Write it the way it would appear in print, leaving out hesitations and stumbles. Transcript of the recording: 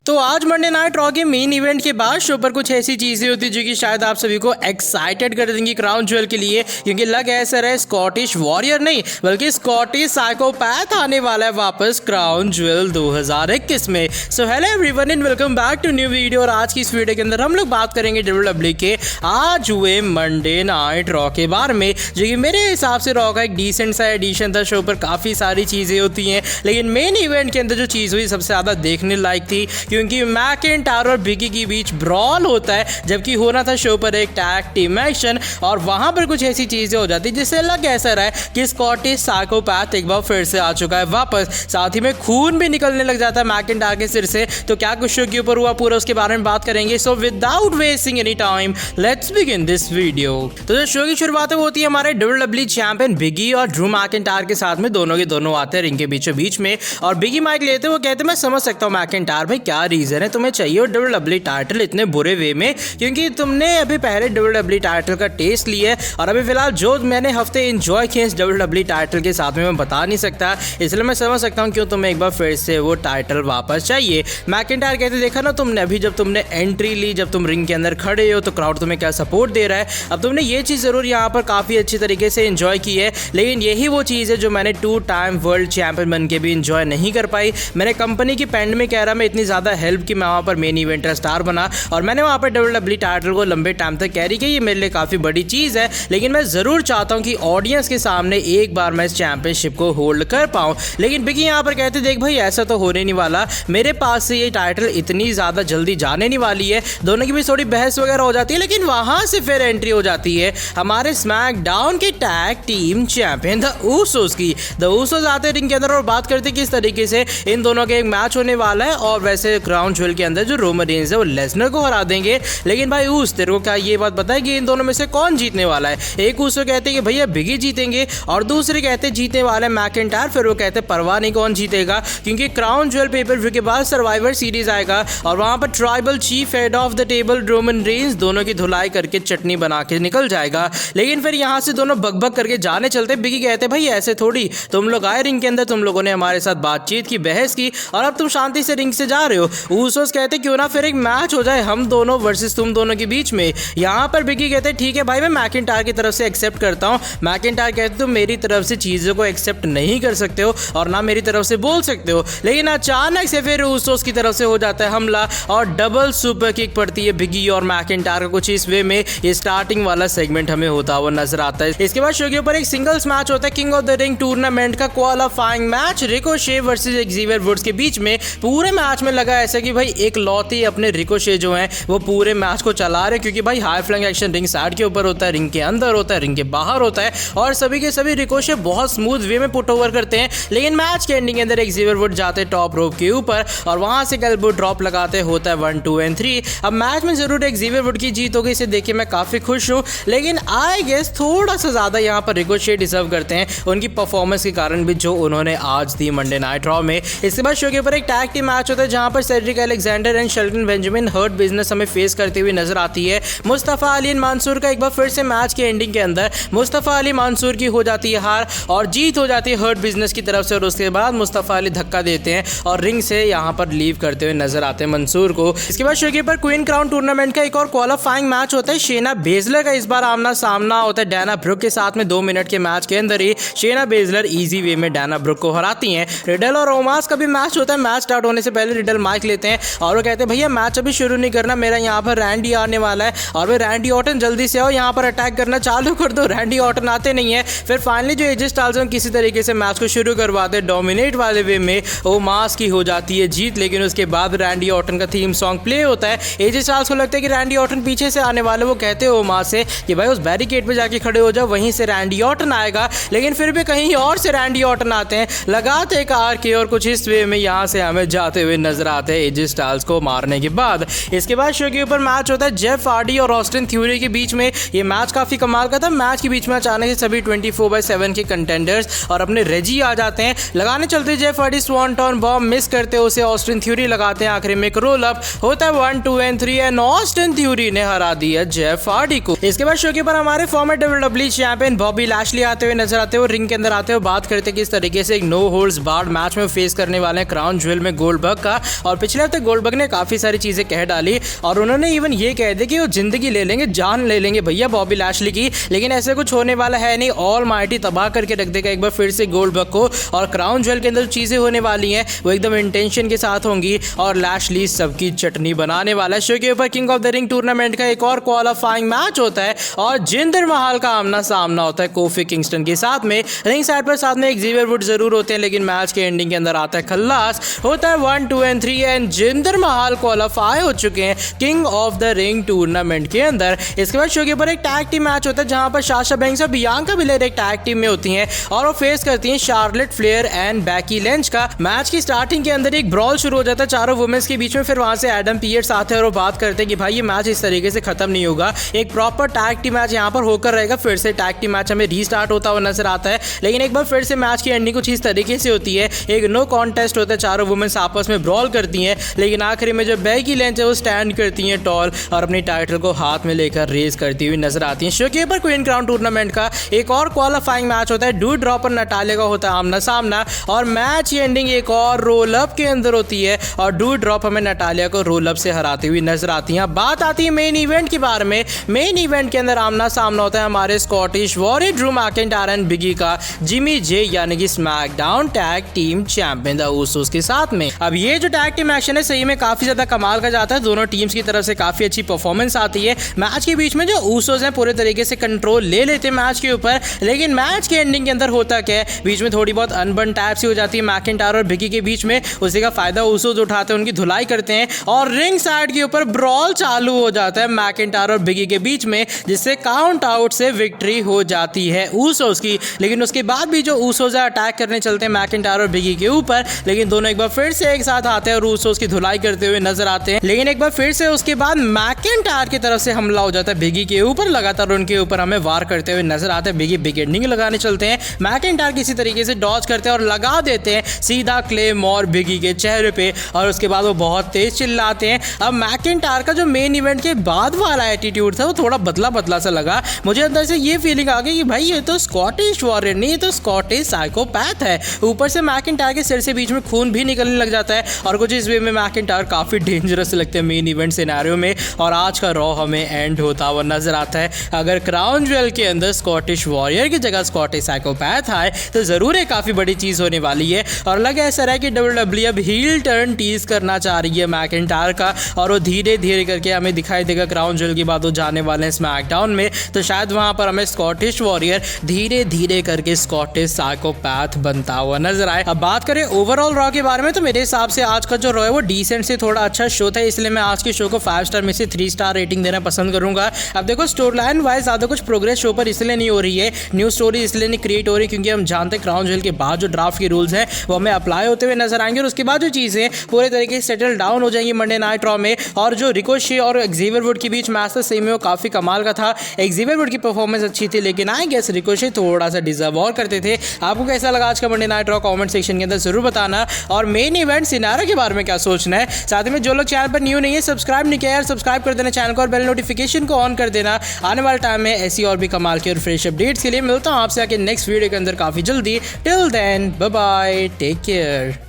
तो आज Monday night raw के मेन इवेंट के बाद शो पर कुछ ऐसी चीजें होती जो कि शायद आप सभी को एक्साइटेड कर देंगी क्राउन ज्वेल के लिए, क्योंकि लग ऐसा है स्कॉटिश वॉरियर नहीं बल्कि स्कॉटिश साइकोपैथ आने वाला है वापस क्राउन ज्वेल 2021 में। So hello everyone and welcome back to new video. और आज की इस वीडियो के अंदर हम लोग बात करेंगे डब्ल्यूडब्ल्यूई के आज हुए मंडे नाइट रॉ के बारे में, जो कि मेरे हिसाब से रॉ का एक डिसेंट सा एडिशन था। शो पर काफी सारी चीजें होती हैं, लेकिन मेन इवेंट के अंदर जो चीज हुई सबसे ज्यादा देखने लायक थी, क्योंकि मैकिंटायर और बिगी के बीच ब्रॉल होता है, जबकि होना था शो पर एक टैग टीम एक्शन, और वहां पर कुछ ऐसी चीजें हो जाती जिससे लग ऐसा रहा है कि स्कॉटिश साइकोपैथ एक बार फिर से आ चुका है वापस। साथ ही में खून भी निकलने लग जाता है मैकिंटायर के सिर से। तो क्या कुछ शो के ऊपर हुआ पूरा उसके बारे में बात करेंगे। So without wasting any time let's begin this video. तो जो शो की शुरुआत होती है हमारे डब्ल्यूडब्ल्यूई चैंपियन बिगी और ड्रू मैकिंटायर के साथ में, दोनों के दोनों आते हैं रिंग के बीचों बीच में, और बिगी माइक लेते हैं। वो कहते हैं मैं समझ सकता हूँ मैकिंटायर भाई, क्या रीजन है तुम्हें चाहिए डब्ल्यूडब्ल्यूई टाइटल इतने बुरे वे में, क्योंकि तुमने अभी पहले डब्ल्यूडब्ल्यूई टाइटल का टेस्ट लिया है और अभी फिलहाल जो मैंने हफ्ते एंजॉय किए इस डब्ल्यूडब्ल्यूई टाइटल के साथ में मैं बता नहीं सकता, इसलिए मैं समझ सकता हूँ क्यों तुम्हें एक बार फिर से वो टाइटल वापस चाहिए। मैकिंटायर कहते देखा ना तुमने अभी जब तुमने एंट्री ली, जब तुम रिंग के अंदर खड़े हो तो क्राउड तुम्हें क्या सपोर्ट दे रहा है। अब तुमने ये चीज़ जरूर यहाँ पर काफ़ी अच्छी तरीके से एंजॉय की है, लेकिन यही वो चीज़ है जो मैंने 2 टाइम वर्ल्ड चैंपियन बन के भी एंजॉय नहीं कर पाई। मैंने कंपनी की पेंड में कह रहा मैं इतनी ज़्यादा हेल्प की, मैं वहाँ पर मेन इवेंटर स्टार बना और मैंने वहाँ पर डब्ल्यूडब्ल्यूई टाइटल को लंबे टाइम तक कैरी किया। ये मेरे लिए काफ़ी बड़ी चीज़ है, लेकिन मैं ज़रूर चाहता हूँ कि ऑडियंस के सामने एक बार मैं इस चैंपियनशिप को होल्ड कर पाऊँ। लेकिन बिगी यहाँ पर कहते देख भाई ऐसा तो होने नहीं वाला, मेरे पास से ये टाइटल इतनी ज़्यादा जल्दी जाने नहीं वाली है। दोनों की भी थोड़ी बहस वगैरह हो जाती है, लेकिन वहाँ से फिर एंट्री हो जाती है हमारे स्मैकडाउन के tag team champion the Usos की। द ऊसोस आते हैं रिंग के अंदर और बात करते हैं किस तरीके से इन दोनों के एक मैच होने वाला है, और वैसे क्राउन ज्वेल के अंदर जो रोमन रेंज है वो लेसनर को हरा देंगे। लेकिन भाई ऊस तेरे को क्या ये बात पता है कि इन दोनों में से कौन जीतने वाला है। एक ऊसो कहते हैं कि भैया बिगी जीतेंगे और दूसरे कहते हैं जीतने वाले मैकिंटायर। फिर वो कहते हैं परवाह नहीं कौन जीतेगा, क्योंकि क्राउन ज्वेल पेपर व्यू के बाद सर्वाइवर सीरीज आएगा और वहां पर tribal chief head of the table Roman Reigns दोनों की धुलाई करके चटनी बना के निकल जाएगा। लेकिन फिर यहाँ से दोनों बकबक करके जाने चलते। बिगी कहते भाई ऐसे थोड़ी, तुम लोग आए रिंग के अंदर, तुम लोगों ने हमारे साथ बातचीत की, बहस की और अब तुम शांति से रिंग से जा रहे हो। ऊसोस कहते क्यों ना फिर एक मैच हो जाए हम दोनों वर्सेस तुम दोनों के बीच में। यहाँ पर बिगी कहते ठीक है भाई मैं मैकिंटायर की तरफ से एक्सेप्ट करता हूँ। मैकिंटायर कहते तुम मेरी तरफ से चीज़ों को एक्सेप्ट नहीं कर सकते हो और ना मेरी तरफ से बोल सकते हो। लेकिन अचानक से फिर ऊसोस की तरफ से हो जाता है हमला और डबल सुपर किक पड़ती है बिगी और मैकिंटायर को कुछ इस वे में। ये स्टार्टिंग वाला सेगमेंट हमें होता हुआ नजर आता है। इसके बाद शो के ऊपर एक सिंगल्स मैच होता है king of the ring tournament का qualifying match, Ricochet versus Xavier Woods के बीच में। पूरे मैच में लगा ऐसा कि भाई एक लौती अपने रिकोशे जो है वो पूरे मैच को चला रहे, क्योंकि भाई हाई फ्लैंग एक्शन रिंग साइड के ऊपर होता है, रिंग के अंदर होता है, रिंग के बाहर होता है, और सभी के सभी रिकोशे बहुत स्मूथ वे में पुट ओवर करते हैं। लेकिन मैच के एंडिंग के अंदर एक्जेवियर वुड जाते हैं टॉप रोप के ऊपर और वहां से एल्बो ड्रॉप लगाते होता है 1 2 और 3। अब मैच में जरूर एक्जेवियर वुड की जीत हो गई, इसे देख मैं काफी खुश हूँ, लेकिन आई गेस थोड़ा सा ज्यादा यहाँ पर रिकोशे डिजर्व करते हैं उनकी परफॉर्मेंस के कारण भी जो उन्होंने आज दी मंडे नाइट रॉ में। इसके बाद शो के ऊपर एक टैग टीम मैच होता है जहां पर Cedric Alexander and Shelton Benjamin hurt business हमें फेस करते हुए नजर आती है। मुस्तफा अली मंसूर का एक बार फिर से मैच के एंडिंग के अंदर मुस्तफा अली मंसूर की हो जाती है हार और जीत हो जाती है हर्ट बिजनेस की तरफ से, और उसके बाद मुस्तफा अली धक्का देते हैं और रिंग से यहाँ पर लीव करते हुए नजर आते हैं मंसूर को। इसके बाद शो के ऊपर क्वीन क्राउन टूर्नामेंट का एक और क्वालिफाइंग मैच होता है। शेना बेजलर का इस बार आमना सामना होता है डैना ब्रुक के साथ में। 2 मिनट के मैच के अंदर ही शेना बेजलर इजी वे में डैना ब्रुक को हराती हैं। रिडल और ओमास का भी मैच होता है। मैच स्टार्ट होने से पहले रिडल माइक लेते हैं और वो कहते हैं भैया मैच अभी शुरू नहीं करना, मेरा यहाँ पर रैंडी आने वाला है और वे रैंडी ऑर्टन जल्दी से आओ यहाँ पर अटैक करना चालू कर दो। रैंडी ऑर्टन आते नहीं है। फिर फाइनली जो एजे स्टाइल्स किसी तरीके से मैच को शुरू करवाते डोमिनेट वाले वे में। ओमास की हो जाती है जीत, लेकिन उसके बाद रैंडी ऑर्टन का थीम सॉन्ग प्ले होता है। एजे स्टाइल्स को लगता है कि रैंडी ऑर्टन पीछे से आने वाले, वो कहते हैं ओमास से कि भाई उस बैरिकेड पे जाके खड़े हो जाओ, वहीं से रैंडी ऑर्टन आएगा। लेकिन फिर भी कहीं और से रैंडी ऑर्टन आते हैं, लगाते एक आर के और कुछ इस वे में यहाँ से हमें जाते हुए नजर आते हैं एजे स्टाइल्स को मारने के बाद। इसके बाद शो के ऊपर मैच होता है जेफ हार्डी और ऑस्टिन थ्योरी के बीच में। ये मैच काफी कमाल का था। मैच के बीच में अचानक से सभी 24/7 के कंटेंडर्स और अपने रेजी आ जाते हैं, लगाने चलते जेफ हार्डी स्वानटॉन बॉम्ब मिस करते उसे ऑस्टिन थ्योरी लगाते हैं। आखिर में एक रोल अप होता है 1 2 और 3 एंड ऑस्टिन थ्योरी ने हरा दिया जेफ हार्डी को। इसके बाद शो के ऊपर हमारे farmer WWE champion Bobby Lashley आते हुए नजर आते हैं और रिंग के अंदर आते हुए बात करते हैं किस तरीके से एक नो होल्ड्स बार्ड मैच में फेस करने वाले हैं क्राउन ज्वेल में गोल्डबर्ग का। और पिछले हफ्ते गोल्डबर्ग ने काफी सारी चीजें कह डाली और उन्होंने इवन ये कह दिया कि वो जिंदगी ले लेंगे, जान ले लेंगे भैया बॉबी लैशली की, लेकिन ऐसे कुछ होने वाला है नहीं। ऑलमाइटी तबाह करके रख देगा एक बार फिर से गोल्डबर्ग को, और क्राउन ज्वेल के अंदर जो चीजें होने वाली हैं वो एकदम इंटेंशन के साथ होंगी और लैशली सबकी चटनी बनाने वाला है। शो के ऊपर king of the ring tournament का एक और क्वालिफाइंग मैच होता है और जिंदर महाल का आमना सामना होता है कोफी किंगस्टन के साथ में। रिंग साइड पर साथ में एक एक्सेवियर वुड जरूर होते हैं, लेकिन मैच के एंडिंग के अंदर आता है खल्लास। होता है 1, 2 और 3 एंड जिंदर महाल क्वालिफाई हो चुके हैं king of the ring tournament के अंदर। इसके बाद शो के ऊपर एक टैग टीम मैच होता है जहां पर साशा बैंक्स और बियांका बिलेर एक टैग टीम में होती हैं और वो फेस करती हैं Charlotte Flair and Becky Lynch का। मैच की स्टार्टिंग के अंदर एक ब्रॉल शुरू हो जाता है चारों वुमेन्स के बीच में, फिर वहां से एडम पीयर्स आते हैं और वो बात करते हैं कि भाई ये मैच इस तरीके से खत्म नहीं होगा, एक प्रॉपर टैग टीम मैच यहाँ पर होकर रहेगा। फिर से टैग टीम मैच हमें रीस्टार्ट होता हुआ नजर आता है, लेकिन एक बार फिर से मैच की एंडिंग कुछ इस तरीके से होती है, एक नो कॉन्टेस्ट होता है, चारों वुमेन्स आपस में ब्रॉल करती हैं, लेकिन आखिर में जो बैकी लिंच है वो स्टैंड करती हैं टॉल और अपनी टाइटल को हाथ में लेकर रेस करती हुई नजर आती हैं। शो के ऊपर क्वीन क्राउन टूर्नामेंट का एक और क्वालिफाइंग मैच होता है, डू ड्रॉप और नटालिया का होता है आमना सामना और मैच की एंडिंग एक और रोल अप के अंदर होती है और डू ड्रॉप हमें नटालिया को रोल अप से हराती हुई नजर आती है। बात आती है मेन इवेंट के बारे में। मेन इवेंट के अंदर आमना सामना होता है हमारे Scottish warrior Drew McIntyre and Big E का जिमी जे यानी कि SmackDown tag team champion the Usos के साथ में। अब ये जो टैग टीम एक्शन है सही में काफी ज्यादा कमाल का जाता है, दोनों टीम्स की तरफ से काफी अच्छी परफॉर्मेंस आती है। मैच के बीच में जो उसोस हैं पूरे तरीके से कंट्रोल ले लेते हैं मैच के ऊपर, लेकिन मैच के एंडिंग के अंदर होता क्या है, बीच में थोड़ी बहुत अनबन टाइप सी हो जाती है मैकिंटायर और बिगी के बीच में, उसी का फायदा उसोस उठाते हैं, उनकी धुलाई करते हैं और रिंग साइड के ऊपर ब्रॉल चालू हो जाता है मैकिंटायर और बिगी के बीच में, जिससे काउंट आउट से विक्ट्री हो जाती है उसोस की। लेकिन उसके बाद भी जो उसोस अटैक करने चलते हैं मैकिंटायर और बिगी के ऊपर, लेकिन दोनों एक बार फिर से एक साथ आते हैं और उसोस की धुलाई करते हुए नजर आते हैं, लेकिन एक बार फिर से उसके बाद मैकिंटायर की तरफ से हमला हो जाता है बिगी के ऊपर, लगातार उनके ऊपर हमें वार करते हुए नजर आते हैं। बिगी बिगिनिंग लगाने चलते हैं, मैकिंटायर किसी तरीके से डॉज करते हैं और लगा देते हैं सीधा क्लेम और बिगी के चेहरे पे और उसके बाद वो बहुत तेज चिल्लाते हैं। अब मैकिंटायर का जो मेन इवेंट के बाद वाला एटीट्यूड था वो थोड़ा बदला बदला सा लगा, मुझे अंदर से ये फीलिंग आ गई कि भाई ये तो स्कॉटिश वॉरियर नहीं, ये तो स्कॉटिश साइकोपैथ है। ऊपर से मैकिंटायर के सिर से बीच में खून भी निकलने लग जाता है और कुछ इस वे में मैकिंटायर काफी डेंजरस लगते हैं मेन इवेंट सिनेरियो में। और आज का रॉ हमें एंड होता हुआ नजर आता है। अगर क्राउन ज्वेल के अंदर स्कॉटिश वॉरियर की जगह स्कॉटिश साइकोपैथ आए तो जरूर एक काफी बड़ी चीज होने वाली है और लगा ऐसा रहा है कि WWE अब हील टर्न टीज करना चाह रही है मैकिंटायर का और वो धीरे धीरे करके हमें दिखाई देगा क्राउन ज्वेल के बाद वो जाने वाले हैं स्मैकडाउन में, तो शायद वहां पर हमें स्कॉटिश वॉरियर धीरे धीरे करके स्कॉटिश साइकोपैथ बनता हुआ नजर आए। अब बात करें ओवरऑल रॉ के बारे में तो मेरे हिसाब से आज का जो रॉ है वो डिसेंट से थोड़ा अच्छा शो था, इसलिए मैं आज के शो को 5 स्टार में से 3 स्टार रेटिंग देना पसंद करूंगा। अब देखो स्टोरी लाइन वाइज ज्यादा कुछ प्रोग्रेस शो पर इसलिए नहीं हो रही है, न्यू स्टोरी इसलिए नहीं क्रिएट हो रही क्योंकि हम जानते हैं क्राउन ज्वेल के बाद जो ड्राफ्ट के रूल्स हैं वो हमें अप्लाई होते हुए नजर आएंगे और उसके बाद जो चीजें पूरे तरीके से सेटल डाउन हो जाएंगी मंडे नाइट रॉ में। और जो रिकोशे और एक्सेवियर वुड के बीच मैच था सही में वो काफी कमाल का था, एक्सेवियर वुड की परफॉर्मेंस अच्छी थी लेकिन आई गेस रिकोशे थोड़ा सा डिजर्व और करते थे। आपको कैसा लगा आज का Monday night raw comment section के अंदर जरूर बताना और मेन इवेंट सिनेरियो के बारे में क्या सोचना है। साथ ही में जो लोग चैनल पर न्यू नहीं है सब्सक्राइब नहीं किया यार सब्सक्राइब कर देना चैनल को और बेल नोटिफिकेशन को ऑन कर देना। आने वाले टाइम में ऐसी और भी कमाल के और फ्रेश अपडेट्स के लिए मिलता हूं आपसे आके नेक्स्ट वीडियो के अंदर काफी जल्दी। Till then bye bye, take care.